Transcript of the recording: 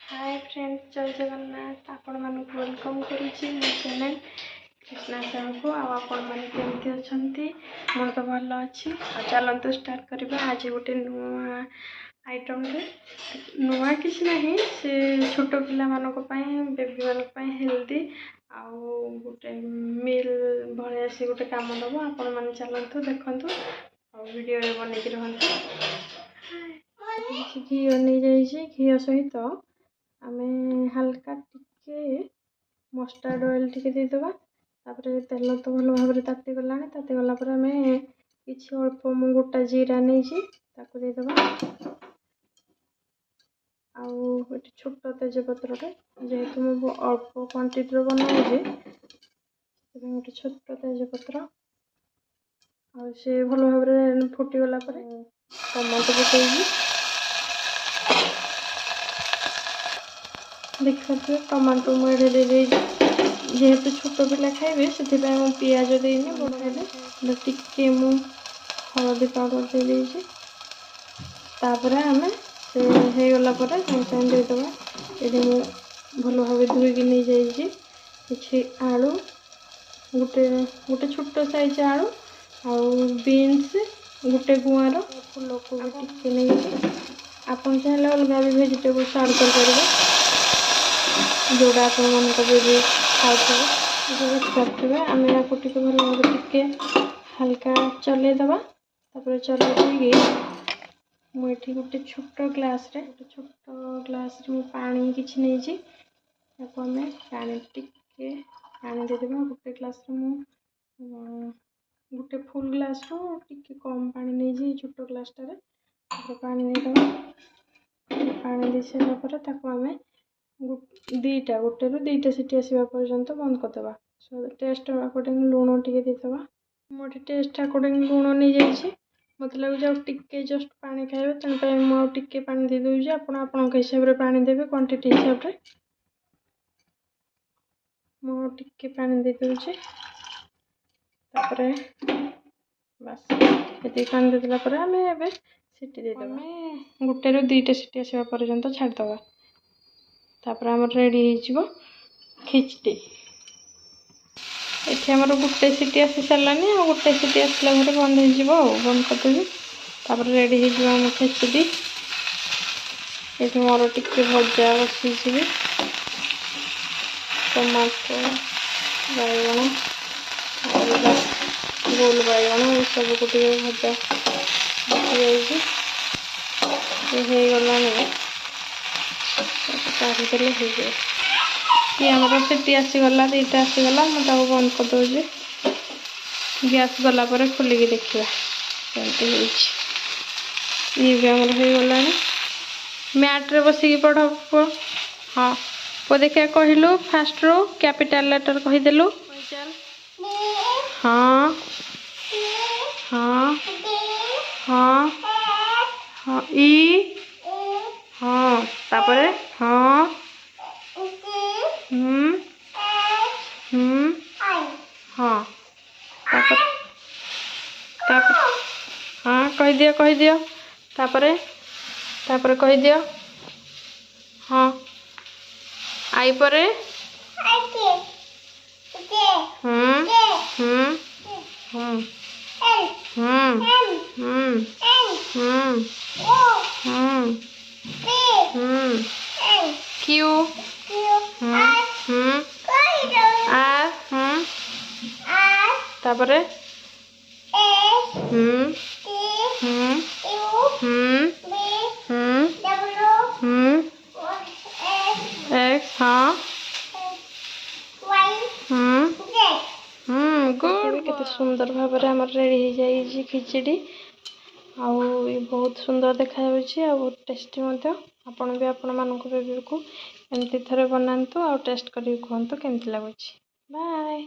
Hi friends, जय जगन्नाथ। आपण मानक वेलकम करुच्ची मो चैनल कृष्णा साहू को। आपण मैंने केमती अच्छा मोर तो भल अच्छी। चलते स्टार्ट करवा। आज गोटे नुआ आइटम नुआ किसी ना से छोट पिला बेबी मान हेल्दी आउ गोटे मिल भाया सी गोटे कम दब। आपण मैंने चलतु देखु वीडियो बनईकी रहतु। घी नहीं जाइए घी सहित आम हाल्का टिके मस्टार्ड ऑयल टिके देदेबा। तापर तेल तो भल भाव ताती गला ताती गला आम कि अल्प मु गोटा जीरा नहीं ताकू देदेबा। आउ छोट तेजपत्र जेहेतु मुझे अल्प क्वांटिटी बनाऊे गोटे छोट तेजपत्र आ से भल भाव फुटीगला टमाटो पकई देखिए टमाटो मुझे जेहेतु छोट पिला खाइबे से पियाज देनी बड़े टिके मु हलदी पाउडर दे देजी। तापर आम से होगला सागे देदेबा। ये भल भाव धोईकी नहीं जाइए कि आलू गोटे गोटे छोट साइज आलू आउ बीन्स गोटे गुआर फूल को भी टिके नहीं आपन चाहे अलग भी भेजिटेबल्स आड कर जोड़ा आपण मन भी खाते आम या भल भाव टिके हल्का चलईदबा। तापर चलई मुझे गोटे छोट ग्लास पानी किसी नहीं आम पानी टिके पानी देदेबा। गोटे ग्लास गोटे फुल ग्लास रू टिके कम पानी नहीं छोट ग्लास टारे पानी देदेबा। पानी दे सारापर आम दीटा गोटे रू दीटा सीटी आसवा पर्यंत बंद करदे। टेस्ट अकॉर्डिंग लुण टिके देदेबा। मुझे टेस्ट अकॉर्डिंग लुण नहीं जाइए मत लगे टिके जस्ट पानी खाइबे तेणुक मुझे पानी दे दूसरी। आपण हिसाब से पानी देवे क्वांटिटी हिसाब से मुझे पानी दे दूसरी। बस ये पानी देदेला आम ए सीटी देदेबा। गोटे रू दीटा सीटी आसवा पर्यंत छाड़देबा। तापर आम रेडी हो खिचड़ी। ये आमर गोटे सीटी आसी सारानी आ गोटे सीटी आसला घर बंद हो बंद करदेवी। तापर रेडी हो खिचड़ी। ये मोर टिके भजा बसी टमाटो बैगण गोल बैगण ये सब को भजा बसी जागला काढ़ीदेले हो जाए। ये आमर सीटी आसीगला दीटा आसीगला मुझे बंद कर दूसरी। गैस गला खोलिकी देखा कमती ये भी आमर हो गला। मैट्रे बसिकी पढ़ पुओ। हाँ पुओ देखिए कहलु फास्ट रू कैपिटल लेटर कहीदेलु। हाँ हाँ हाँ हाँ ई हाँ तापरे हाँ हाँ तापर तापर हाँ कह दियो तापरे तापरे कह दियो हाँ आई परे क्यू आर तापरे एक्स हाँ गुड। केते सुंदर भाव रेडी हो जाए खिचड़ी आउ ये बहुत सुंदर देखा टेस्टी आपण भी आपण मानक बेबी को एमती थरे बनातु आ टेस्ट करी कहतु केमती लगुच। बाय।